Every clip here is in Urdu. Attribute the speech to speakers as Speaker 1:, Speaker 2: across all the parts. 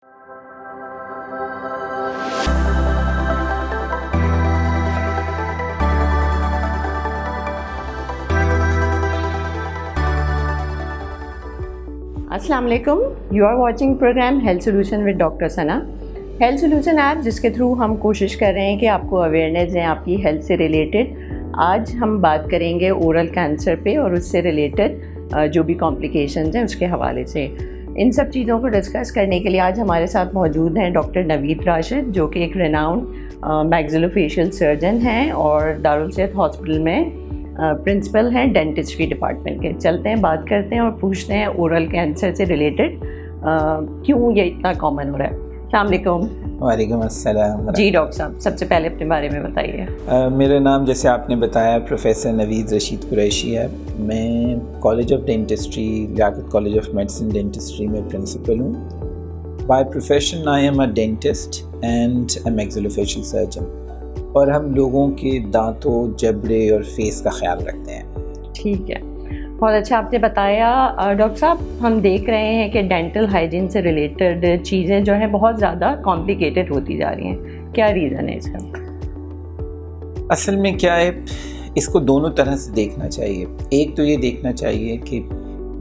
Speaker 1: السلام علیکم. You are watching program health solution with doctor Sana. Health solution app جس کے تھرو ہم کوشش کر رہے ہیں کہ آپ کو اویئرنیس دیں آپ کی ہیلتھ سے ریلیٹڈ. آج ہم بات کریں گے اورل کینسر پہ اور اس سے ریلیٹڈ جو بھی کمپلیکیشنز ہیں اس کے حوالے سے. ان سب چیزوں کو ڈسکس کرنے کے لیے آج ہمارے ساتھ موجود ہیں ڈاکٹر نوید راشد، جو کہ ایک ریناؤنڈ میگزیلوفیشیل سرجن ہیں اور دارالصحت ہاسپٹل میں پرنسپل ہیں ڈینٹسٹری ڈپارٹمنٹ کے. چلتے ہیں، بات کرتے ہیں اور پوچھتے ہیں اورل کینسر سے ریلیٹڈ کیوں یہ اتنا کامن ہو رہا ہے. السلام علیکم.
Speaker 2: وعلیکم السلام.
Speaker 1: جی ڈاکٹر صاحب، سب سے پہلے اپنے بارے میں بتائیے.
Speaker 2: میرا نام جیسے آپ نے بتایا پروفیسر نوید رشید قریشی ہے. میں college of dentistry, Liaquat college of medicine dentistry میں پرنسپل ہوں. By profession I am a dentist and a maxillofacial surgeon, اور ہم لوگوں کے دانتوں، جبڑے اور فیس کا خیال رکھتے ہیں.
Speaker 1: ٹھیک ہے، بہت اچھا آپ نے بتایا. ڈاکٹر صاحب، ہم دیکھ رہے ہیں کہ ڈینٹل ہائیجین سے ریلیٹڈ چیزیں جو ہیں بہت زیادہ کمپلیکیٹڈ ہوتی جا رہی ہیں. کیا ریزن ہے اس کا؟
Speaker 2: اصل میں کیا ہے، اس کو دونوں طرح سے دیکھنا چاہیے. ایک تو یہ دیکھنا چاہیے کہ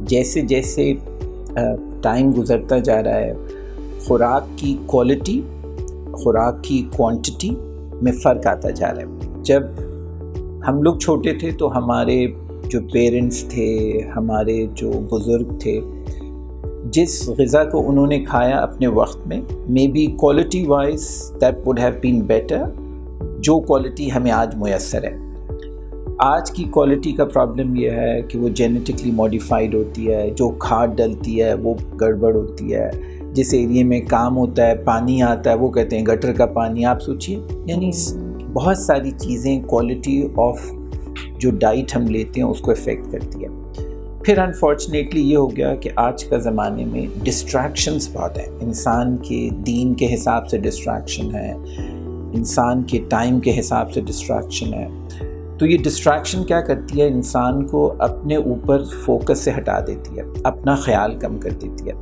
Speaker 2: جیسے جیسے ٹائم گزرتا جا رہا ہے، خوراک کی کوالٹی، خوراک کی کوانٹٹی میں فرق آتا جا رہا ہے. جب ہم لوگ چھوٹے تھے تو ہمارے جو پیرنٹس تھے، ہمارے جو بزرگ تھے، جس غذا کو انہوں نے کھایا اپنے وقت میں، may be quality wise that would have been better جو کوالٹی ہمیں آج میسر ہے. آج کی کوالٹی کا پرابلم یہ ہے کہ وہ جینیٹکلی ماڈیفائڈ ہوتی ہے، جو کھاد ڈلتی ہے وہ گڑبڑ ہوتی ہے. جس ایریے میں کام ہوتا ہے، پانی آتا ہے، وہ کہتے ہیں گٹر کا پانی. آپ سوچیے، یعنی بہت ساری چیزیں کوالٹی آف جو ڈائٹ ہم لیتے ہیں اس کو افیکٹ کرتی ہے. پھر انفارچونیٹلی یہ ہو گیا کہ آج کا زمانے میں ڈسٹریکشنز بہت ہیں. انسان کے دین کے حساب سے ڈسٹریکشن ہے، انسان کے ٹائم کے حساب سے ڈسٹریکشن ہے. تو یہ ڈسٹریکشن کیا کرتی ہے، انسان کو اپنے اوپر فوکس سے ہٹا دیتی ہے، اپنا خیال کم کر دیتی ہے.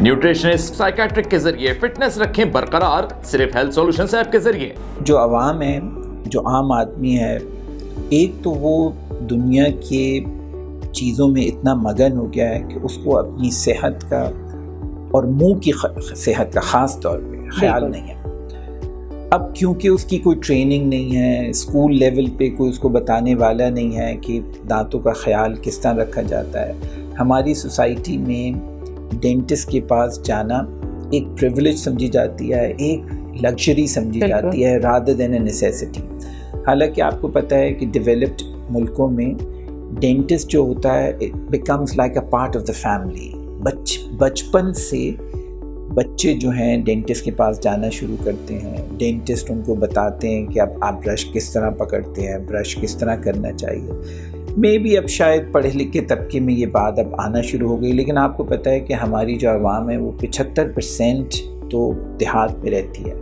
Speaker 3: نیوٹریشنسٹ سائیکیٹرک کے ذریعے فٹنس رکھیں برقرار صرف ہیلتھ سولوشنز ایپ کے ذریعے. جو
Speaker 2: عوام ہے، جو عام آدمی ہے، ایک تو وہ دنیا کے چیزوں میں اتنا مگن ہو گیا ہے کہ اس کو اپنی صحت کا اور منہ کی صحت کا خاص طور پہ خیال نہیں ہے. اب کیونکہ اس کی کوئی ٹریننگ نہیں ہے، اسکول لیول پہ کوئی اس کو بتانے والا نہیں ہے کہ دانتوں کا خیال کس طرح رکھا جاتا ہے. ہماری سوسائٹی میں ڈینٹسٹ کے پاس جانا ایک پریویلیج سمجھی جاتی ہے، ایک لگژری سمجھی جاتی ہے رادر دین اے نیسیسٹی. حالانکہ آپ کو پتہ ہے کہ ڈیولپڈ ملکوں میں ڈینٹسٹ جو ہوتا ہے it becomes like a part of the family. بچپن سے بچے جو ہیں ڈینٹسٹ کے پاس جانا شروع کرتے ہیں. ڈینٹسٹ ان کو بتاتے ہیں کہ اب آپ برش کس طرح پکڑتے ہیں، برش کس طرح کرنا چاہیے. مے بی اب شاید پڑھے لکھے طبقے میں یہ بات اب آنا شروع ہو گئی، لیکن آپ کو پتہ ہے کہ ہماری جو عوام ہے وہ 75% تو دیہات میں رہتی ہے.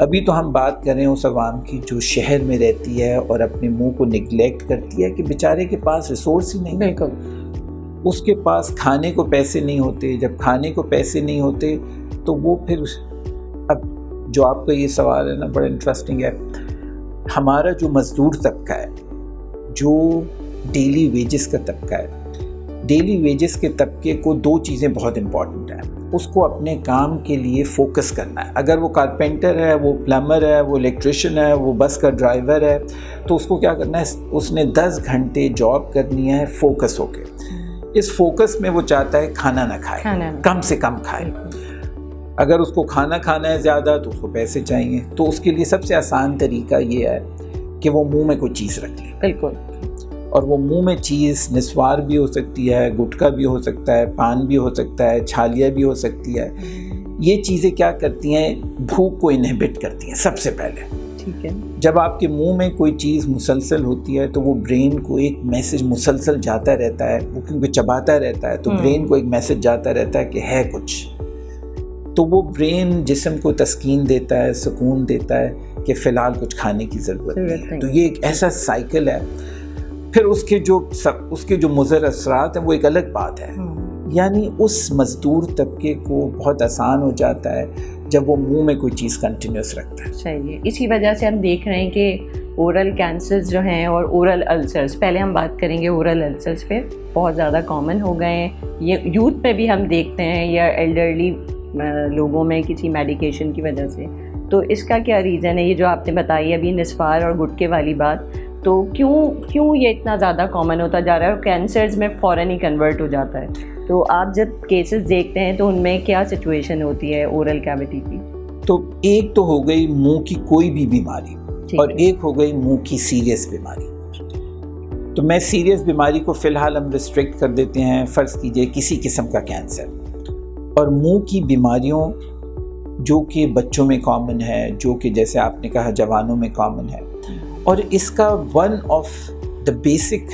Speaker 2: ابھی تو ہم بات کر رہے ہیں اس عوام کی جو شہر میں رہتی ہے اور اپنے منہ کو نگلیکٹ کرتی ہے کہ بیچارے کے پاس ریسورس ہی نہیں.
Speaker 1: بالکل،
Speaker 2: اس کے پاس کھانے کو پیسے نہیں ہوتے. جب کھانے کو پیسے نہیں ہوتے تو وہ پھر، اب جو آپ کا یہ سوال ہے نا بڑا انٹرسٹنگ ہے. ہمارا جو مزدور طبقہ ہے، جو ڈیلی ویجز کا طبقہ ہے، ڈیلی ویجز کے طبقے کو دو چیزیں بہت امپورٹنٹ ہیں. اس کو اپنے کام کے لیے فوکس کرنا ہے. اگر وہ کارپینٹر ہے، وہ پلمبر ہے، وہ الیکٹریشین ہے، وہ بس کا ڈرائیور ہے، تو اس کو کیا کرنا ہے، اس نے 10 گھنٹے جاب کرنی ہے فوکس ہو کے. اس فوکس میں وہ چاہتا ہے کھانا نہ کھائے، کم سے کم کھائے. اگر اس کو کھانا کھانا ہے زیادہ تو اس کو پیسے چاہیے. تو اس کے لیے سب سے آسان طریقہ یہ ہے کہ وہ منہ میں کوئی چیز رکھ لے.
Speaker 1: بالکل.
Speaker 2: اور وہ منہ میں چیز نسوار بھی ہو سکتی ہے، گٹکا بھی ہو سکتا ہے، پان بھی ہو سکتا ہے، چھالیاں بھی ہو سکتی ہے. یہ چیزیں کیا کرتی ہیں، بھوک کو انہبٹ کرتی ہیں سب سے پہلے.
Speaker 1: ٹھیک ہے.
Speaker 2: جب آپ کے منہ میں کوئی چیز مسلسل ہوتی ہے تو وہ برین کو ایک میسج مسلسل جاتا رہتا ہے. وہ کیونکہ چباتا رہتا ہے تو برین کو ایک میسج جاتا رہتا ہے کہ ہے کچھ. تو وہ برین جسم کو تسکین دیتا ہے، سکون دیتا ہے کہ فی الحال کچھ کھانے کی ضرورت نہیں ہے. تو یہ ایک ایسا سائیکل ہے. پھر اس کے جو مضر اثرات ہیں وہ ایک الگ بات ہے. یعنی اس مزدور طبقے کو بہت آسان ہو جاتا ہے جب وہ منہ میں کوئی چیز کنٹینیوس رکھتا ہے.
Speaker 1: صحیح ہے. اسی وجہ سے ہم دیکھ رہے ہیں کہ اورل کینسرز جو ہیں اور اورل السرز، پہلے ہم بات کریں گے اورل السرز پہ، بہت زیادہ کامن ہو گئے ہیں. یہ یوتھ پہ بھی ہم دیکھتے ہیں یا ایلڈرلی لوگوں میں کسی میڈیکیشن کی وجہ سے. تو اس کا کیا ریزن ہے؟ یہ جو آپ نے بتائی ابھی نصفار اور گٹکے والی بات، تو کیوں یہ اتنا زیادہ کامن ہوتا جا رہا ہے اور کینسرز میں فوراً ہی کنورٹ ہو جاتا ہے؟ تو آپ جب کیسز دیکھتے ہیں تو ان میں کیا سچویشن ہوتی ہے اورل کیویٹی کی؟
Speaker 2: تو ایک تو ہو گئی منہ کی کوئی بھی بیماری اور ایک ہو گئی منہ کی سیریس بیماری. تو میں سیریس بیماری کو فی الحال ہم ریسٹرکٹ کر دیتے ہیں. فرض کیجئے کسی قسم کا کینسر، اور منہ کی بیماریوں جو کہ بچوں میں کامن ہے، جو کہ جیسے آپ نے کہا جوانوں میں کامن ہے. اور اس کا one of the basic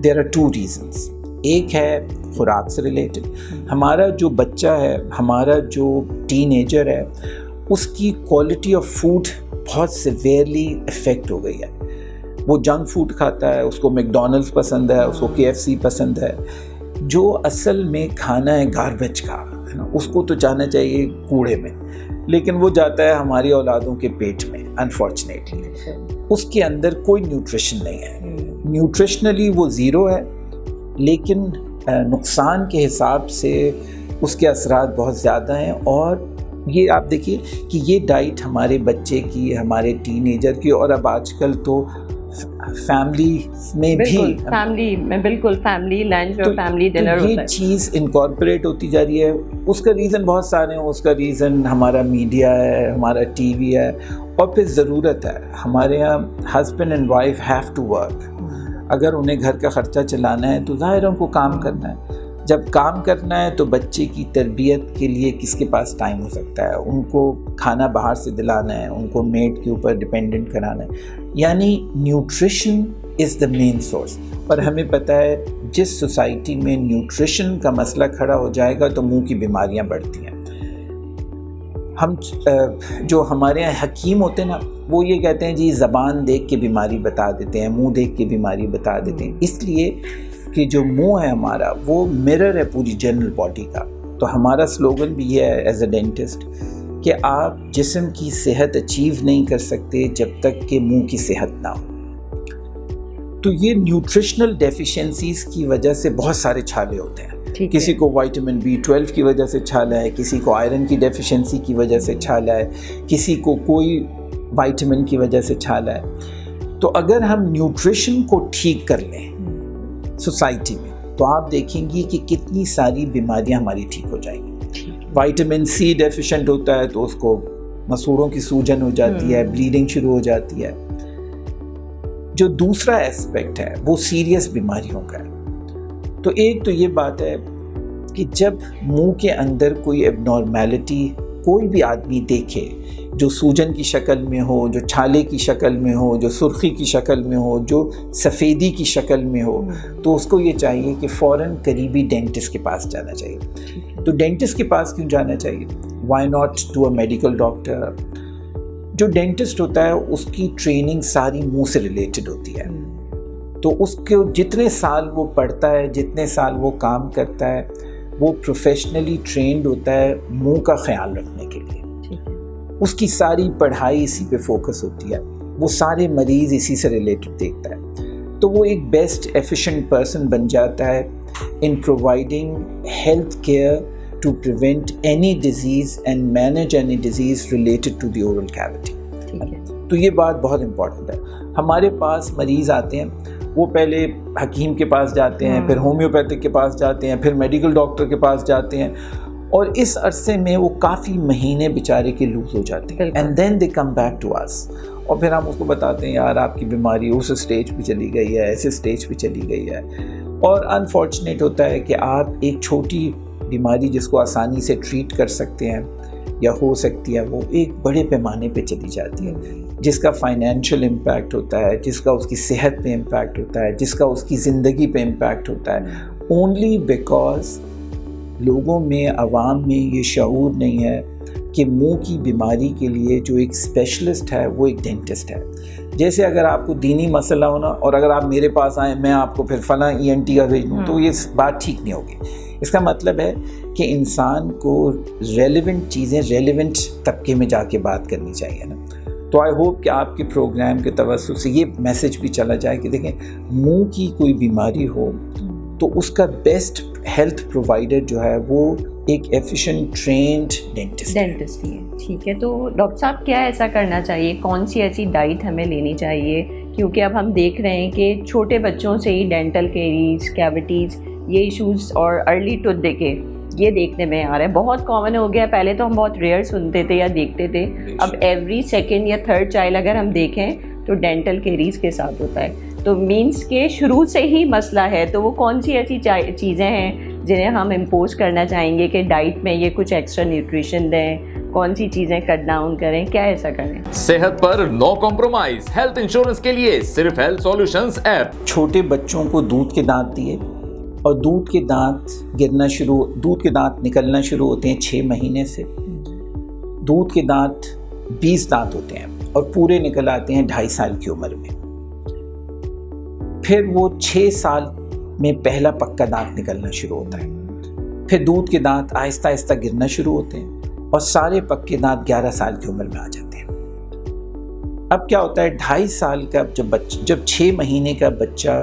Speaker 2: there are two reasons. ایک ہے خوراک سے ریلیٹڈ. ہمارا جو بچہ ہے، ہمارا جو ٹین ایجر ہے، اس کی کوالٹی آف فوڈ بہت سیویئرلی افیکٹ ہو گئی ہے. وہ جنک فوڈ کھاتا ہے، اس کو میکڈونلڈس پسند ہے، اس کو KFC پسند ہے، جو اصل میں کھانا ہے گاربیج کا، ہے نا. اس کو تو جانا چاہیے کوڑے میں، لیکن وہ جاتا ہے ہماری اولادوں کے پیٹ میں. انفارچونیٹلی اس کے اندر کوئی نیوٹریشن نہیں ہے. نیوٹریشنلی وہ زیرو ہے، لیکن نقصان کے حساب سے اس کے اثرات بہت زیادہ ہیں. اور یہ آپ دیکھیے کہ یہ ڈائٹ ہمارے بچے کی، ہمارے ٹین ایجر کی، اور اب آج کل تو فیملی میں بھی
Speaker 1: فیملی لنچ اور فیملی ڈنر ہوتا ہے.
Speaker 2: یہ چیز انکارپوریٹ ہوتی جا رہی ہے. اس کا ریزن بہت سارے ہیں. اس کا ریزن ہمارا میڈیا ہے، ہمارا ٹی وی ہے، اور پھر ضرورت ہے. ہمارے یہاں husband and wife have to work. اگر انہیں گھر کا خرچہ چلانا ہے تو ظاہر ان کو کام کرنا ہے. جب کام کرنا ہے تو بچے کی تربیت کے لیے کس کے پاس ٹائم ہو سکتا ہے؟ ان کو کھانا باہر سے دلانا ہے، ان کو میڈ کے اوپر ڈپینڈنٹ کرانا ہے. یعنی nutrition is the main source. اور ہمیں پتہ ہے جس سوسائٹی میں نیوٹریشن کا مسئلہ کھڑا ہو جائے گا تو منہ کی بیماریاں بڑھتی ہیں. ہم جو ہمارے یہاں حکیم ہوتے ہیں نا، وہ یہ کہتے ہیں جی زبان دیکھ کے بیماری بتا دیتے ہیں، منہ دیکھ کے بیماری بتا دیتے ہیں. اس لیے کہ جو منہ ہے ہمارا وہ مرر ہے پوری جنرل باڈی کا. تو ہمارا سلوگن بھی یہ ہے ایز اے ڈینٹسٹ کہ آپ جسم کی صحت اچیو نہیں کر سکتے جب تک کہ منہ کی صحت نہ ہو. تو یہ نیوٹریشنل ڈیفیشنسیز کی وجہ سے بہت سارے چھالے ہوتے ہیں. کسی کو وائٹامن B12 کی وجہ سے چھالا ہے، کسی کو آئرن کی ڈیفیشنسی کی وجہ سے چھالا ہے، کسی کو کوئی وائٹامن کی وجہ سے چھالا ہے. تو اگر ہم نیوٹریشن کو ٹھیک کر لیں سوسائٹی میں تو آپ دیکھیں گی کہ کتنی ساری بیماریاں ہماری ٹھیک ہو جائیں گی. وائٹامن C ڈیفیشنٹ ہوتا ہے تو اس کو مسوڑوں کی سوجن ہو جاتی ہے، بلیڈنگ شروع ہو جاتی ہے. جو دوسرا ایسپیکٹ ہے وہ سیریس بیماریوں کا ہے. تو ایک تو یہ بات ہے کہ جب منہ کے اندر کوئی ایب نارمیلٹی کوئی بھی آدمی دیکھے، جو سوجن کی شکل میں ہو، جو چھالے کی شکل میں ہو، جو سرخی کی شکل میں ہو، جو سفیدی کی شکل میں ہو، تو اس کو یہ چاہیے کہ فوراً قریبی ڈینٹسٹ کے پاس جانا چاہیے. تو ڈینٹسٹ کے پاس کیوں جانا چاہیے؟ Why not to a medical doctor. جو ڈینٹسٹ ہوتا ہے اس کی ٹریننگ ساری منہ سے ریلیٹڈ ہوتی ہے. تو اس کے جتنے سال وہ پڑھتا ہے، جتنے سال وہ کام کرتا ہے، وہ پروفیشنلی ٹرینڈ ہوتا ہے منہ کا خیال رکھنے کے لیے. اس کی ساری پڑھائی اسی پہ فوکس ہوتی ہے، وہ سارے مریض اسی سے ریلیٹڈ دیکھتا ہے. تو وہ ایک بیسٹ ایفیشینٹ پرسن بن جاتا ہے in providing health care to prevent any disease and manage any disease related to the oral cavity. تو یہ بات بہت امپورٹنٹ ہے. ہمارے پاس مریض آتے ہیں، وہ پہلے حکیم کے پاس جاتے ہیں، پھر ہومیوپیتھک کے پاس جاتے ہیں، پھر میڈیکل ڈاکٹر کے پاس جاتے ہیں، اور اس عرصے میں وہ کافی مہینے بیچارے کے لوز ہو جاتے ہیں. And then they come back to us, اور پھر ہم اس کو بتاتے ہیں یار آپ کی بیماری اس اسٹیج پہ چلی گئی ہے، ایسے اسٹیج پہ چلی گئی ہے. اور انفارچونیٹ ہوتا ہے کہ آپ ایک چھوٹی بیماری جس کو آسانی سے ٹریٹ کر سکتے ہیں یا ہو سکتی ہے، وہ ایک بڑے پیمانے پہ چلی جاتی ہے، جس کا فائنینشیل امپیکٹ ہوتا ہے، جس کا اس کی صحت پہ امپیکٹ ہوتا ہے، جس کا اس کی زندگی پہ امپیکٹ ہوتا ہے. اونلی بیکاز لوگوں میں، عوام میں یہ شعور نہیں ہے کہ منہ کی بیماری کے لیے جو ایک اسپیشلسٹ ہے وہ ایک ڈینٹسٹ ہے. جیسے اگر آپ کو دینی مسئلہ ہونا اور اگر آپ میرے پاس آئیں میں آپ کو پھر فلاں ENT کا بھیج دوں تو یہ بات ٹھیک نہیں ہوگی. اس کا مطلب ہے کہ انسان کو ریلیونٹ چیزیں ریلیونٹ طبقے میں جا کے بات کرنی چاہیے نا. تو آئی ہوپ کہ آپ کے پروگرام کے توسط سے یہ میسج بھی چلا جائے کہ دیکھیں منہ کی کوئی بیماری ہو تو اس کا بیسٹ ہیلتھ پرووائڈر جو ہے وہ ایک ایفیشینٹ ٹرینڈ ڈینٹسٹ
Speaker 1: ہی ہے. ٹھیک ہے, تو ڈاکٹر صاحب کیا ایسا کرنا چاہیے, کون سی ایسی ڈائٹ ہمیں لینی چاہیے, کیونکہ اب ہم دیکھ رہے ہیں کہ چھوٹے بچوں سے ہی ڈینٹل کیریز, کیویٹیز, یہ ایشوز اور ارلی ٹوتھ ڈیکے یہ دیکھنے میں آ رہا ہے, بہت کامن ہو گیا. پہلے تو ہم بہت ریئر سنتے تھے یا دیکھتے تھے, اب ایوری سیکنڈ یا تھرڈ چائلڈ اگر ہم دیکھیں تو ڈینٹل کیریز کے ساتھ ہوتا ہے. تو مینس کہ شروع سے ہی مسئلہ ہے, تو وہ کون سی ایسی چیزیں ہیں جنہیں ہم امپوز کرنا چاہیں گے کہ ڈائٹ میں یہ کچھ ایکسٹرا نیوٹریشن دیں, کون سی چیزیں کٹ ڈاؤن کریں, کیا ایسا کریں؟
Speaker 3: صحت پر نو کمپرومائز, ہیلتھ انشورنس کے لیے صرف ہیلتھ سولوشنز ایپ.
Speaker 2: چھوٹے بچوں کو دودھ کے دانت دیے اور دودھ کے دانت نکلنا شروع ہوتے ہیں 6 مہینے سے. دودھ کے دانت 20 دانت ہوتے ہیں اور پورے نکل آتے ہیں 2.5 سال کی عمر میں. پھر وہ 6 سال میں پہلا پکا دانت نکلنا شروع ہوتا ہے. پھر دودھ کے دانت آہستہ آہستہ گرنا شروع ہوتے ہیں اور سارے پکے دانت 11 سال کی عمر میں آ جاتے ہیں. اب کیا ہوتا ہے, 2.5 سال کا جب 6 مہینے کا بچہ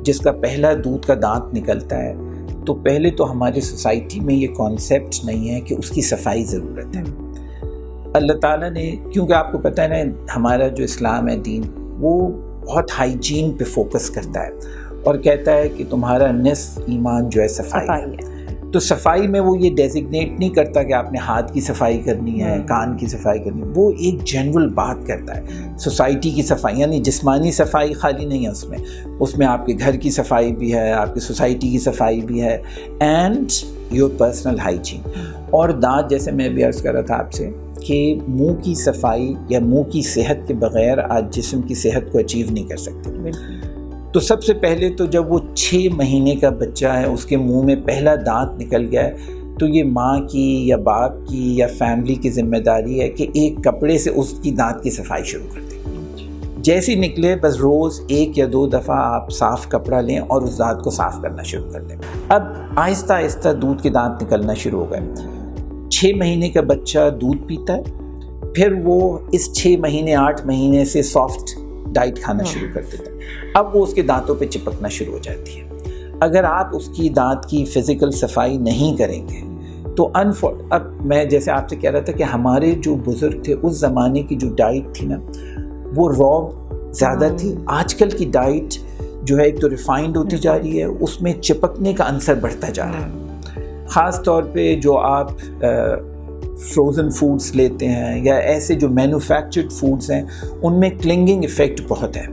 Speaker 2: جس کا پہلا دودھ کا دانت نکلتا ہے, تو پہلے تو ہماری سوسائٹی میں یہ کانسیپٹ نہیں ہے کہ اس کی صفائی ضرورت ہے. اللہ تعالیٰ نے, کیونکہ آپ کو پتہ ہے نا ہمارا جو اسلام ہے دین, وہ بہت ہائیجین پہ فوکس کرتا ہے اور کہتا ہے کہ تمہارا نصف ایمان جو ہے صفائی ہے. تو صفائی میں وہ یہ ڈیزگنیٹ نہیں کرتا کہ آپ نے ہاتھ کی صفائی کرنی ہے, کان کی صفائی کرنی ہے, وہ ایک جنرل بات کرتا ہے. سوسائٹی کی صفائی یعنی جسمانی صفائی خالی نہیں ہے, اس میں آپ کے گھر کی صفائی بھی ہے, آپ کی سوسائٹی کی صفائی بھی ہے, اینڈ یور پرسنل ہائیجین. اور دانت, جیسے میں بھی عرض کر رہا تھا آپ سے کہ منہ کی صفائی یا منہ کی صحت کے بغیر آج جسم کی صحت کو اچیو نہیں کر سکتے. تو سب سے پہلے تو جب وہ 6 مہینے کا بچہ ہے, اس کے منہ میں پہلا دانت نکل گیا ہے, تو یہ ماں کی یا باپ کی یا فیملی کی ذمہ داری ہے کہ ایک کپڑے سے اس کی دانت کی صفائی شروع کر دیں. جیسے نکلے بس روز 1 یا 2 دفعہ آپ صاف کپڑا لیں اور اس دانت کو صاف کرنا شروع کر دیں. اب آہستہ آہستہ دودھ کے دانت نکلنا شروع ہو گئے. 6 مہینے کا بچہ دودھ پیتا ہے, پھر وہ اس 6 مہینے 8 مہینے سے سافٹ ڈائٹ کھانا شروع کر دیتا ہے. اب وہ اس کے دانتوں پہ چپکنا شروع ہو جاتی ہے. اگر آپ اس کی دانت کی فزیکل صفائی نہیں کریں گے تو اب میں جیسے آپ سے کہہ رہا تھا کہ ہمارے جو بزرگ تھے اس زمانے کی جو ڈائٹ تھی نا, وہ را زیادہ تھی. آج کل کی ڈائٹ جو ہے ایک تو ریفائنڈ ہوتی جا رہی ہے, اس میں چپکنے کا عنصر بڑھتا جا رہا ہے. خاص طور پہ جو آپ فروزن فوڈس لیتے ہیں یا ایسے جو مینوفیکچرڈ فوڈس ہیں, ان میں کلنگنگ ایفیکٹ بہت ہے.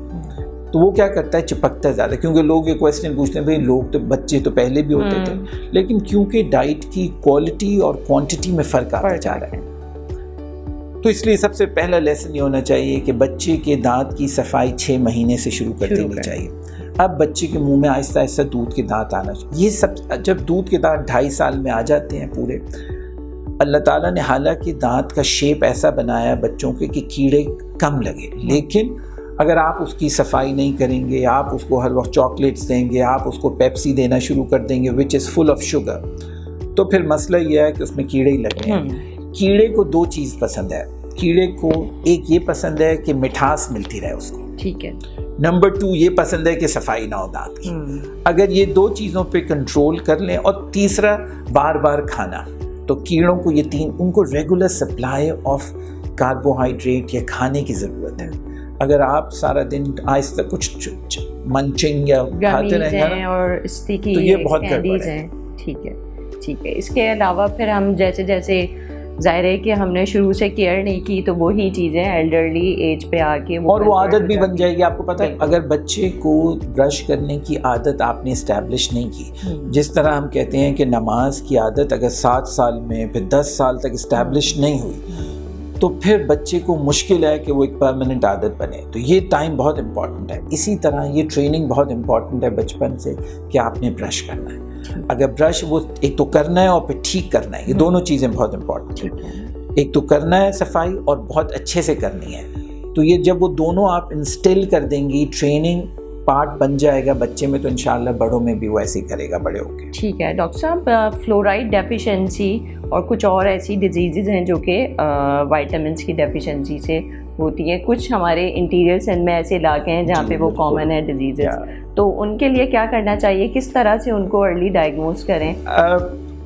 Speaker 2: تو وہ کیا کرتا ہے, چپکتا ہے زیادہ. کیونکہ لوگ یہ کویسچن پوچھتے ہیں بھائی لوگ تو بچے تو پہلے بھی ہوتے تھے, لیکن کیونکہ ڈائٹ کی کوالٹی اور کوانٹٹی میں فرق آتا جا رہا ہے, تو اس لیے سب سے پہلا لیسن یہ ہونا چاہیے کہ بچے کے دانت کی صفائی 6 مہینے سے شروع کر دینی چاہیے. اب بچے کے منہ میں آہستہ آہستہ دودھ کے دانت آنا چاہیے. یہ سب جب دودھ کے دانت 2.5 سال میں آ جاتے ہیں پورے, اللہ تعالیٰ نے حالانکہ دانت کا شیپ ایسا بنایا بچوں کے کہ کیڑے کم لگے, لیکن اگر آپ اس کی صفائی نہیں کریں گے, آپ اس کو ہر وقت چاکلیٹس دیں گے, آپ اس کو پیپسی دینا شروع کر دیں گے وچ از فل آف شوگر, تو پھر مسئلہ یہ ہے کہ اس میں کیڑے ہی لگنے ہیں. کیڑے کو 2 چیز پسند ہے. کیڑے کو ایک یہ پسند ہے کہ مٹھاس ملتی رہے اس کو, ٹھیک ہے. نمبر 2 یہ پسند ہے کہ صفائی نہ ہو دانت کی. اگر یہ 2 چیزوں پہ کنٹرول کر لیں, اور تیسرا بار بار کھانا, تو کیڑوں کو یہ 3 ان کو ریگولر سپلائی آف کاربوہائیڈریٹ یا کھانے کی ضرورت ہے. اگر آپ سارا دن آہستہ کچھ منچنگ یا کھاتے رہیں
Speaker 1: اور اسٹیکی
Speaker 2: تو یہ بہت گڑبڑ ہے.
Speaker 1: ٹھیک ہے, ٹھیک ہے. اس کے علاوہ پھر ہم جیسے جیسے ظاہر ہے کہ ہم نے شروع سے کیئر نہیں کی تو وہی چیزیں ایلڈرلی ایج پہ آ کے
Speaker 2: اور وہ عادت بھی بن جائے گی. آپ کو پتہ ہے اگر بچے کو برش کرنے کی عادت آپ نے اسٹیبلش نہیں کی, جس طرح ہم کہتے ہیں کہ نماز کی عادت اگر 7 سال میں پھر 10 سال تک اسٹیبلش نہیں ہوئی تو پھر بچے کو مشکل ہے کہ وہ ایک پرماننٹ عادت بنے. تو یہ ٹائم بہت امپورٹنٹ ہے. اسی طرح یہ ٹریننگ بہت امپورٹنٹ ہے بچپن سے کہ آپ نے برش کرنا ہے. اگر برش وہ ایک تو کرنا ہے اور پھر ٹھیک کرنا ہے, یہ دونوں چیزیں بہت امپورٹنٹ ہیں. ایک تو کرنا ہے صفائی اور بہت اچھے سے کرنی ہے. تو یہ جب وہ دونوں آپ انسٹل کر دیں گی ٹریننگ پارٹ بن جائے گا بچے میں تو انشاءاللہ بڑوں میں بھی وہ ایسے ہی کرے گا بڑے ہو کے.
Speaker 1: ٹھیک ہے ڈاکٹر صاحب, فلورائڈ ڈیفیشنسی اور کچھ اور ایسی ڈیزیزز ہیں جو کہ وائٹامنس کی ڈیفیشنسی سے ہوتی ہیں. کچھ ہمارے انٹیریئر سندھ میں ایسے علاقے ہیں جہاں پہ وہ کامن ہے ڈیزیزز, تو ان کے لیے کیا کرنا چاہیے, کس طرح سے ان کو ارلی ڈائگنوز کریں؟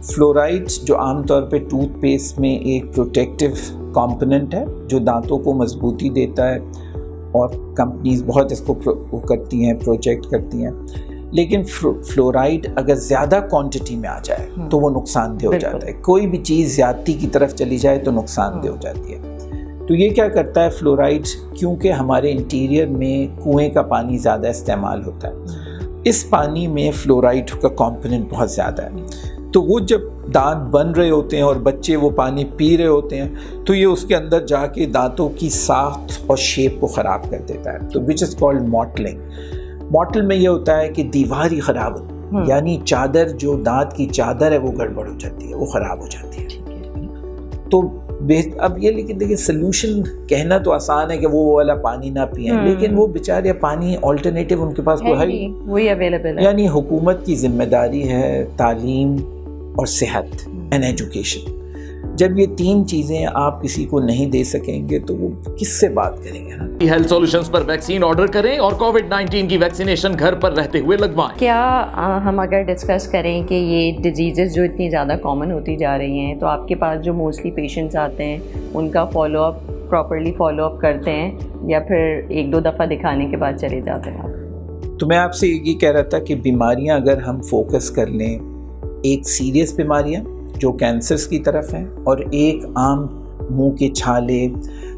Speaker 2: فلورائڈ جو عام طور پہ ٹوتھ پیسٹ میں ایک پروٹیکٹیو کمپوننٹ ہے جو دانتوں کو مضبوطی دیتا ہے, اور کمپنیز بہت اس کو کرتی ہیں, پروجیکٹ کرتی ہیں, لیکن فلورائڈ اگر زیادہ کوانٹٹی میں آ جائے تو وہ نقصان دہ ہو جاتا ہے. کوئی بھی چیز زیادتی کی طرف چلی جائے تو نقصان دہ ہو جاتی ہے. تو یہ کیا کرتا ہے فلورائڈ, کیونکہ ہمارے انٹیریئر میں کنویں کا پانی زیادہ استعمال ہوتا ہے, اس پانی میں فلورائڈ کا کمپوننٹ بہت زیادہ ہے, تو وہ جب دانت بن رہے ہوتے ہیں اور بچے وہ پانی پی رہے ہوتے ہیں تو یہ اس کے اندر جا کے دانتوں کی ساخت اور شیپ کو خراب کر دیتا ہے. تو وچ از کالڈ ماٹلنگ. ماٹل میں یہ ہوتا ہے کہ دیوار ہی خراب ہوتی ہے, یعنی چادر جو دانت کی چادر ہے وہ گڑبڑ ہو جاتی ہے, وہ خراب ہو جاتی ہے. تو اب یہ لیکن دیکھیں سلوشن کہنا تو آسان ہے کہ وہ والا پانی نہ پئیں, لیکن وہ بیچارے پانی آلٹرنیٹیو ان کے پاس کوئی ہے
Speaker 1: وہی اویلیبل ہے.
Speaker 2: یعنی حکومت کی ذمہ داری ہے تعلیم اور صحت اینڈ ایجوکیشن. جب یہ تین چیزیں آپ کسی کو نہیں دے سکیں گے تو وہ کس سے بات کریں گے نا.
Speaker 3: ہیلتھ سولوشنز پر ویکسین آرڈر کریں اور کووڈ-19 کی ویکسینیشن گھر پر رہتے ہوئے لگوائیں.
Speaker 1: کیا ہم اگر ڈسکس کریں کہ یہ ڈیزیزز جو اتنی زیادہ کامن ہوتی جا رہی ہیں, تو آپ کے پاس جو موسٹلی پیشنٹس آتے ہیں ان کا follow up properly follow up کرتے ہیں یا پھر ایک دو دفعہ دکھانے کے بعد چلے جاتے ہیں؟
Speaker 2: تو میں آپ سے یہ کہہ رہا تھا کہ بیماریاں اگر ہم فوکس کر لیں, ایک سیریس بیماریاں جو کینسرز کی طرف ہیں, اور ایک عام منہ کے چھالے,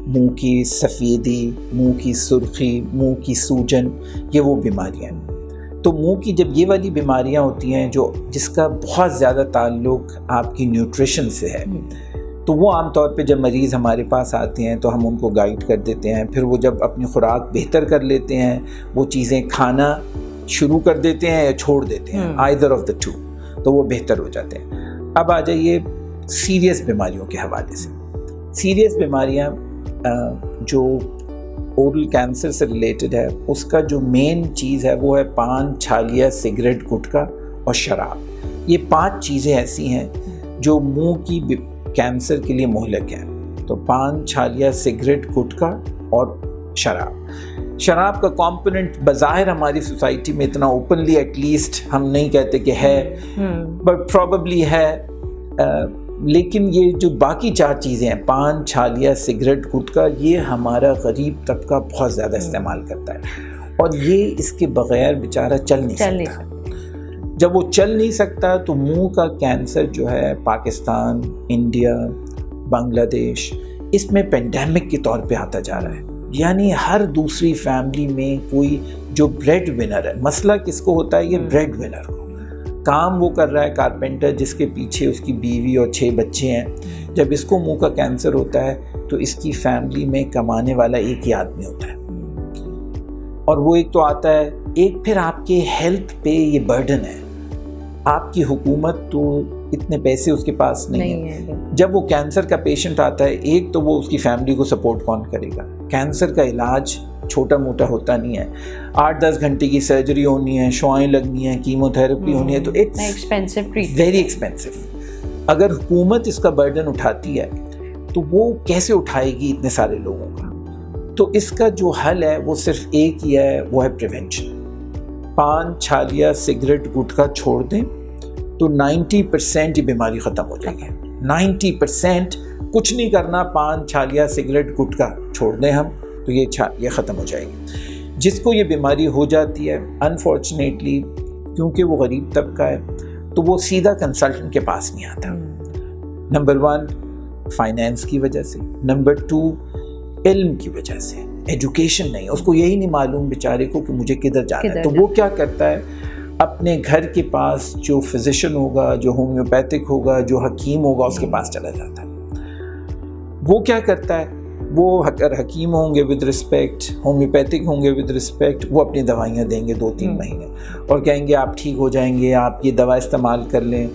Speaker 2: منہ کی سفیدی, منہ کی سرخی, منہ کی سوجن, یہ وہ بیماریاں ہیں. تو منہ کی جب یہ والی بیماریاں ہوتی ہیں جس کا بہت زیادہ تعلق آپ کی نیوٹریشن سے ہے, تو وہ عام طور پہ جب مریض ہمارے پاس آتے ہیں تو ہم ان کو گائیڈ کر دیتے ہیں. پھر وہ جب اپنی خوراک بہتر کر لیتے ہیں, وہ چیزیں کھانا شروع کر دیتے ہیں یا چھوڑ دیتے ہیں, آئیدر آف دا ٹو, تو وہ بہتر ہو جاتے ہیں. اب آ جائیے سیریس بیماریوں کے حوالے سے. سیریس بیماریاں جو اورل کینسر سے ریلیٹڈ ہے, اس کا جو مین چیز ہے وہ ہے پان, چھالیہ, سگریٹ, گٹکا اور شراب. یہ 5 چیزیں ایسی ہیں جو منہ کی کینسر کے لیے مہلک ہیں. تو پان, چھالیہ, سگریٹ, گٹکا اور شراب. شراب کا کمپوننٹ بظاہر ہماری سوسائٹی میں اتنا اوپنلی ایٹ لیسٹ ہم نہیں کہتے کہ ہے, بٹ پروبیبلی ہے, لیکن یہ جو باقی 4 چیزیں ہیں, پان, چھالیہ, سگریٹ, گٹکا, یہ ہمارا غریب طبقہ بہت زیادہ استعمال کرتا ہے, اور یہ اس کے بغیر بیچارہ چل نہیں سکتا. جب وہ چل نہیں سکتا تو منہ کا کینسر جو ہے پاکستان, انڈیا, بنگلہ دیش, اس میں پینڈیمک کے طور پہ آتا جا رہا ہے. یعنی ہر دوسری فیملی میں کوئی جو بریڈ ونر ہے, مسئلہ کس کو ہوتا ہے, یہ بریڈ ونر کو. کام وہ کر رہا ہے کارپینٹر جس کے پیچھے اس کی بیوی اور 6 بچے ہیں. جب اس کو منہ کا کینسر ہوتا ہے تو اس کی فیملی میں کمانے والا ایک ہی آدمی ہوتا ہے, اور وہ ایک تو آتا ہے, ایک پھر آپ کے ہیلتھ پہ یہ برڈن ہے. آپ کی حکومت تو اتنے پیسے اس کے پاس نہیں ہیں. جب وہ کینسر کا پیشنٹ آتا ہے, ایک تو وہ اس کی فیملی کو سپورٹ کون کرے گا. کینسر کا علاج چھوٹا موٹا ہوتا نہیں ہے, 8-10 گھنٹے کی سرجری ہونی ہے, شعائیں لگنی ہیں, کیمو تھراپی ہونی ہے, تو اٹس ویری ایکسپینسو. اگر حکومت اس کا برڈن اٹھاتی ہے تو وہ کیسے اٹھائے گی اتنے سارے لوگوں کا. تو اس کا جو حل ہے وہ صرف ایک ہی ہے, وہ ہے پریونشن. پان, چھالیہ, سگریٹ, گٹکا چھوڑ دیں تو 90% یہ بیماری ختم ہو جائے گی. 90% کچھ نہیں کرنا, پان, چھالیہ, سگریٹ, گٹکا چھوڑ دیں ہم تو یہ ختم ہو جائے گی. جس کو یہ بیماری ہو جاتی ہے انفارچونیٹلی, کیونکہ وہ غریب طبقہ ہے, تو وہ سیدھا کنسلٹنٹ کے پاس نہیں آتا. نمبر 1 فائنینس کی وجہ سے, نمبر 2 علم کی وجہ سے, ایجوکیشن نہیں, اس کو یہی نہیں معلوم بیچارے کو کہ مجھے کدھر جانا ہے. تو وہ کیا کرتا ہے, اپنے گھر کے پاس جو فزیشین ہوگا, جو ہومیوپیتھک ہوگا, جو حکیم ہوگا, اس کے پاس چلا جاتا ہے. وہ کیا کرتا ہے, وہ اگر حکیم ہوں گے ود رسپیکٹ, ہومیوپیتھک ہوں گے ود رسپیکٹ, وہ اپنی دوائیاں دیں گے 2-3 مہینے اور کہیں گے آپ ٹھیک ہو جائیں گے, آپ یہ دوا استعمال کر لیں.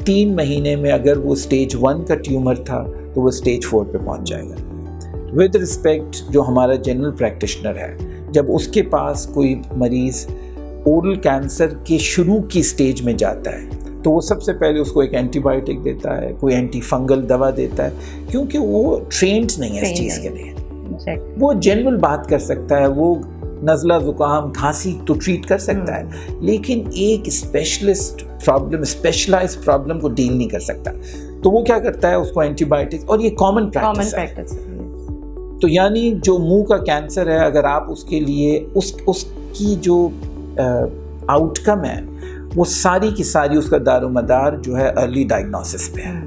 Speaker 2: 3 مہینے میں اگر وہ اسٹیج 1 کا ٹیومر تھا تو وہ اسٹیج 4 پہ پہنچ جائے گا. ود رسپیکٹ جو ہمارا جنرل پریکٹیشنر ہے, جب اس کے پاس کوئی مریض اورل کینسر کے شروع کی سٹیج میں جاتا ہے تو وہ سب سے پہلے اس کو ایک اینٹی بائیوٹک دیتا ہے, کوئی اینٹی فنگل دوا دیتا ہے, کیونکہ وہ ٹرینڈ نہیں ہے اس چیز کے لیے. وہ جنرل بات کر سکتا ہے, وہ نزلہ زکام کھانسی تو ٹریٹ کر سکتا ہے, لیکن ایک اسپیشلسٹ پرابلم, اسپیشلائز پرابلم کو ڈیل نہیں کر سکتا. تو وہ کیا کرتا ہے, اس کو اینٹی بائیوٹک, اور یہ کامن پریکٹس ہے. تو یعنی جو منہ کا کینسر ہے, اگر آپ اس کے لیے اس کی جو آؤٹ کم ہے وہ ساری کی ساری اس کا دار و مدار جو ہے ارلی ڈائگنوسس پہ ہے.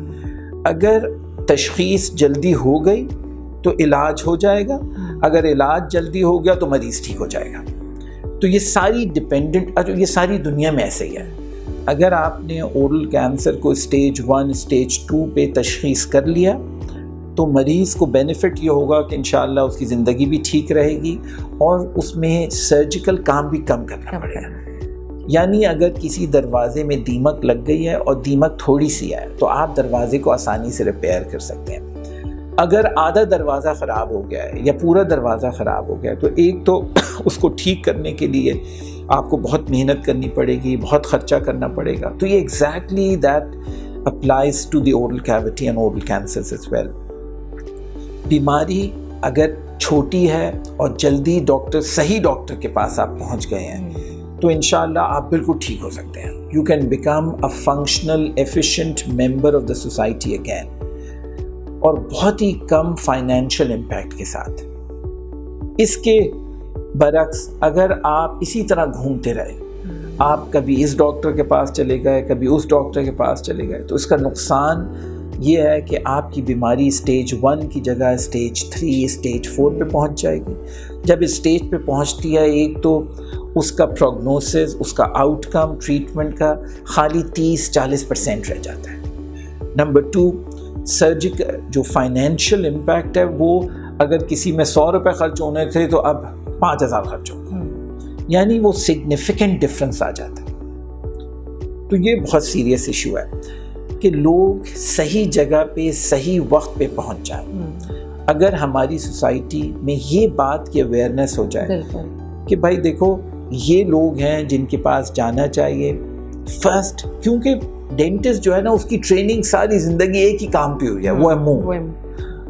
Speaker 2: اگر تشخیص جلدی ہو گئی تو علاج ہو جائے گا, اگر علاج جلدی ہو گیا تو مریض ٹھیک ہو جائے گا. تو یہ ساری ڈپینڈنٹ, یہ ساری دنیا میں ایسے ہی ہے. اگر آپ نے اورل کینسر کو اسٹیج 1 اسٹیج 2 پہ تشخیص کر لیا تو مریض کو بینیفٹ یہ ہوگا کہ انشاءاللہ اس کی زندگی بھی ٹھیک رہے گی اور اس میں سرجیکل کام بھی کم کرنا پڑے گا. یعنی اگر کسی دروازے میں دیمک لگ گئی ہے اور دیمک تھوڑی سی ہے تو آپ دروازے کو آسانی سے ریپیئر کر سکتے ہیں. اگر آدھا دروازہ خراب ہو گیا ہے یا پورا دروازہ خراب ہو گیا ہے تو ایک تو اس کو ٹھیک کرنے کے لیے آپ کو بہت محنت کرنی پڑے گی, بہت خرچہ کرنا پڑے گا. تو یہ exactly that applies to the oral cavity and oral cancers as well. بیماری اگر چھوٹی ہے اور جلدی صحیح ڈاکٹر کے پاس آپ پہنچ گئے ہیں تو انشاءاللہ آپ بالکل ٹھیک ہو سکتے ہیں. You can become a functional efficient member of the society again, اور بہت ہی کم فائنینشیل امپیکٹ کے ساتھ. اس کے برعکس اگر آپ اسی طرح گھومتے رہے, آپ کبھی اس ڈاکٹر کے پاس چلے گئے, کبھی اس ڈاکٹر کے پاس چلے گئے, تو اس کا نقصان یہ ہے کہ آپ کی بیماری اسٹیج 1 کی جگہ اسٹیج 3 اسٹیج 4 پہ پہنچ جائے گی. جب اسٹیج پہ پہنچتی ہے, ایک تو اس کا پروگنوسس, اس کا آؤٹ کم ٹریٹمنٹ کا خالی 30-40% رہ جاتا ہے. نمبر 2, سرجیکل جو فائنینشیل امپیکٹ ہے وہ اگر کسی میں 100 روپے خرچ ہونے تھے تو اب 5000 خرچ ہوگا, یعنی وہ سگنیفیکنٹ ڈفرینس آ جاتا ہے. تو یہ بہت سیریس ایشو ہے کہ لوگ صحیح جگہ پہ صحیح وقت پہ پہنچ جائیں. اگر ہماری سوسائٹی میں یہ بات کی اویئرنیس ہو جائے کہ بھائی دیکھو یہ لوگ ہیں جن کے پاس جانا چاہیے فرسٹ, کیونکہ ڈینٹسٹ جو ہے نا اس کی ٹریننگ ساری زندگی ایک ہی کام پہ ہوئی ہے, وہ ہے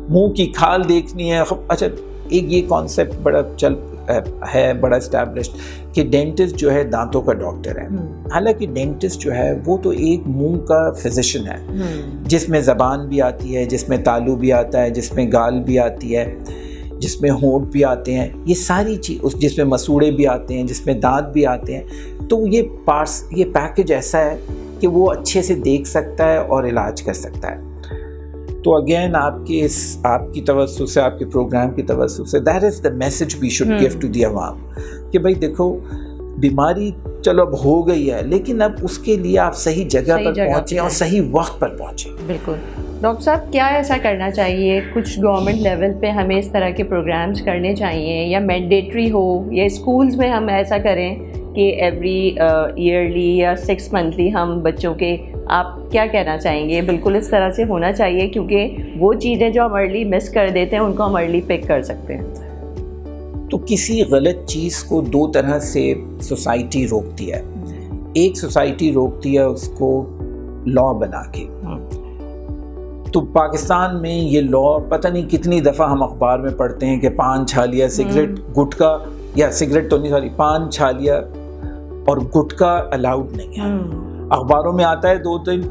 Speaker 2: منہ کی کھال دیکھنی ہے. اچھا, ایک یہ کانسیپٹ بڑا بڑا اسٹیبلشڈ کہ ڈینٹسٹ جو ہے دانتوں کا ڈاکٹر ہے. حالانکہ ڈینٹسٹ جو ہے وہ تو ایک منہ کا فزیشین ہے, جس میں زبان بھی آتی ہے, جس میں تالو بھی آتا ہے, جس میں گال بھی آتی ہے, جس میں ہونٹ بھی آتے ہیں, یہ ساری چیز, جس میں مسوڑے بھی آتے ہیں, جس میں دانت بھی آتے ہیں. تو یہ پیکج ایسا ہے کہ وہ اچھے سے دیکھ سکتا ہے اور علاج کر سکتا ہے. تو اگین آپ کی توسط سے, آپ کے پروگرام کی توسط سے, that is the message we should give to the عوام کہ بھائی دیکھو بیماری چلو اب ہو گئی ہے, لیکن اب اس کے لیے آپ صحیح جگہ پر پہنچیں اور صحیح وقت پر پہنچیں.
Speaker 1: بالکل. ڈاکٹر صاحب کیا ایسا کرنا چاہیے, کچھ گورنمنٹ لیول پہ ہمیں اس طرح کے پروگرامز کرنے چاہیے, یا مینڈیٹری ہو, یا اسکولز میں ہم ایسا کریں کہ ایوری ایئرلی یا 6 منتھلی ہم بچوں کے, آپ کیا کہنا چاہیں گے؟ بالکل اس طرح سے ہونا چاہیے کیونکہ وہ چیزیں جو ہم ارلی مس کر دیتے ہیں ان کو ہم ارلی پک کر سکتے ہیں.
Speaker 2: تو کسی غلط چیز کو 2 طرح سے سوسائٹی روکتی ہے. ایک سوسائٹی روکتی ہے اس کو لا بنا کے. تو پاکستان میں یہ لا پتہ نہیں کتنی دفعہ ہم اخبار میں پڑھتے ہیں کہ پان چھالیا, سگریٹ, گٹکا, یا سگریٹ تو نہیں, سوری, پان چھالیا اور گٹکا الاؤڈ نہیں ہے. اخباروں میں آتا ہے 2 دن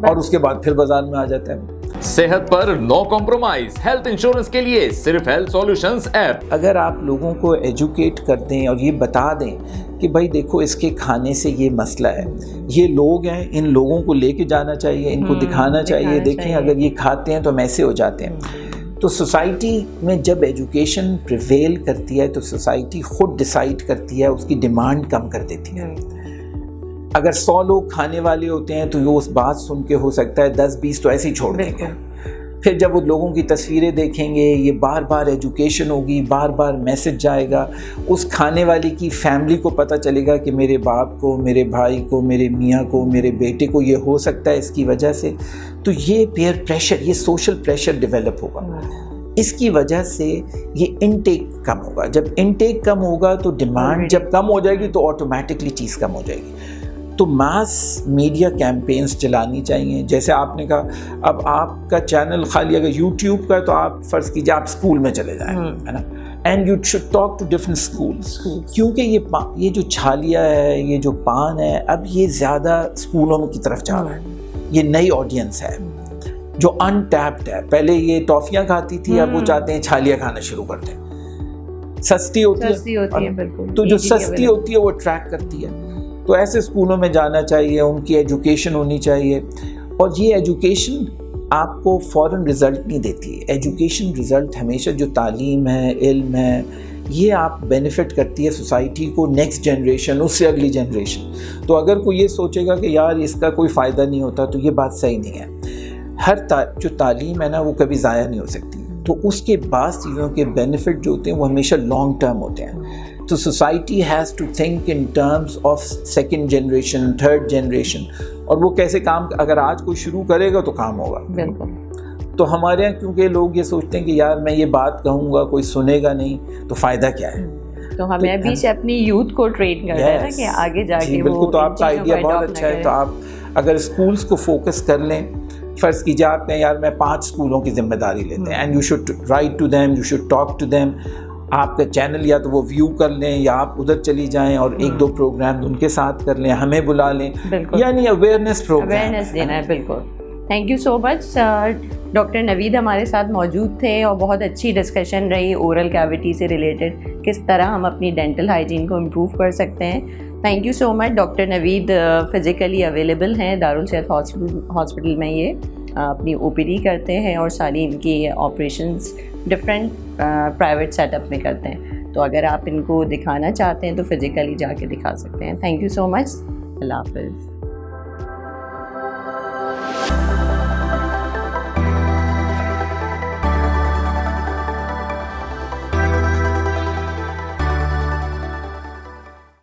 Speaker 2: اور اس کے بعد پھر بازار میں آ جاتا ہے.
Speaker 3: صحت پر نو کمپرومائز, ہیلتھ انشورنس کے لیے صرف ہیلتھ سولوشنز ایپ.
Speaker 2: اگر آپ لوگوں کو ایجوکیٹ کر دیں اور یہ بتا دیں کہ بھائی دیکھو اس کے کھانے سے یہ مسئلہ ہے, یہ لوگ ہیں, ان لوگوں کو لے کے جانا چاہیے, ان کو دکھانا چاہیے, دیکھیں اگر یہ کھاتے ہیں تو ہم ایسے ہو جاتے ہیں. تو سوسائٹی میں جب ایجوکیشن پریویل کرتی ہے تو سوسائٹی خود ڈیسائیڈ کرتی ہے, اس کی ڈیمانڈ کم کر دیتی ہے. اگر 100 لوگ کھانے والے ہوتے ہیں تو وہ اس بات سن کے ہو سکتا ہے 10-20 تو ایسے ہی چھوڑ دیں گے. پھر جب وہ لوگوں کی تصویریں دیکھیں گے, یہ بار بار ایجوکیشن ہوگی, بار بار میسج جائے گا, اس کھانے والی کی فیملی کو پتہ چلے گا کہ میرے باپ کو, میرے بھائی کو, میرے میاں کو, میرے بیٹے کو یہ ہو سکتا ہے اس کی وجہ سے. تو یہ پیئر پریشر, یہ سوشل پریشر ڈیولپ ہوگا. اس کی وجہ سے یہ انٹیک کم ہوگا. جب انٹیک کم ہوگا تو ڈیمانڈ جب کم ہو جائے گی تو آٹومیٹکلی چیز کم ہو جائے گی. تو ماس میڈیا کیمپینز چلانی چاہیے. جیسے آپ نے کہا اب آپ کا چینل خالی اگر یوٹیوب کا ہے تو آپ فرض کیجیے آپ اسکول میں چلے جائیں, ہے نا, and you should talk to different schools, کیونکہ یہ جو چھالیا ہے, یہ جو پان ہے, اب یہ زیادہ اسکولوں کی طرف جا رہا ہے. یہ نئی آڈینس ہے جو ان ٹیپڈ ہے. پہلے یہ ٹافیاں کھاتی تھی, اب وہ چاہتے ہیں چھالیا کھانا شروع کر دیں. سستی ہوتی ہے بالکل, تو جو سستی ہوتی ہے وہ اٹریکٹ کرتی ہے. تو ایسے اسکولوں میں جانا چاہیے, ان کی ایجوکیشن ہونی چاہیے. اور یہ ایجوکیشن آپ کو فوراً رزلٹ نہیں دیتی. ایجوکیشن رزلٹ ہمیشہ جو تعلیم ہے, علم ہے, یہ آپ بینیفٹ کرتی ہے سوسائٹی کو, نیکسٹ جنریشن, اس سے اگلی جنریشن. تو اگر کوئی یہ سوچے گا کہ یار اس کا کوئی فائدہ نہیں ہوتا تو یہ بات صحیح نہیں ہے. ہر جو تعلیم ہے نا وہ کبھی ضائع نہیں ہو سکتی. تو اس کے بعض چیزوں کے بینیفٹ جو ہوتے ہیں وہ ہمیشہ لانگ ٹرم ہوتے ہیں. تو society has to think in terms of second generation, third generation. اور وہ کیسے کام, اگر آج کوئی شروع کرے گا تو کام ہوگا. بالکل. تو ہمارے یہاں کیونکہ لوگ یہ سوچتے ہیں کہ یار میں یہ بات کہوں گا کوئی سنے گا نہیں تو فائدہ کیا ہے.
Speaker 1: تو ہمیں ابھی سے اپنی یوتھ کو ٹرین کرنا ہے نا کہ آگے جا کے.
Speaker 2: بالکل. تو آپ کا آئیڈیا بہت اچھا ہے. تو آپ اگر اسکولس کو فوکس کر لیں, فرض کیجیے آپ کہیں یار میں 5 اسکولوں کی ذمہ داری لیتے ہیں, and you should write to them, you should talk to them. آپ کا چینل یا تو وہ ویو کر لیں یا آپ ادھر چلی جائیں اور 1-2 پروگرام ان کے ساتھ کر لیں, ہمیں بلا لیں, یعنی اویئرنیس
Speaker 1: اویئرنیس دینا ہے. بالکل. Thank you so much. Doctor Naveed ہمارے ساتھ موجود تھے اور بہت اچھی ڈسکشن رہی اورل کیویٹی سے ریلیٹڈ, کس طرح ہم اپنی ڈینٹل ہائیجین کو امپروو کر سکتے ہیں. Thank you so much. Doctor Naveed physically available ہیں دارالصحت ہاسپٹل میں, یہ اپنی او پی ڈی کرتے ہیں اور ساری ان کی operations different private set up میں کرتے ہیں. تو اگر آپ ان کو دکھانا چاہتے ہیں تو فزیکلی جا کے دکھا سکتے ہیں. تھینک یو سو مچ. اللہ حافظ.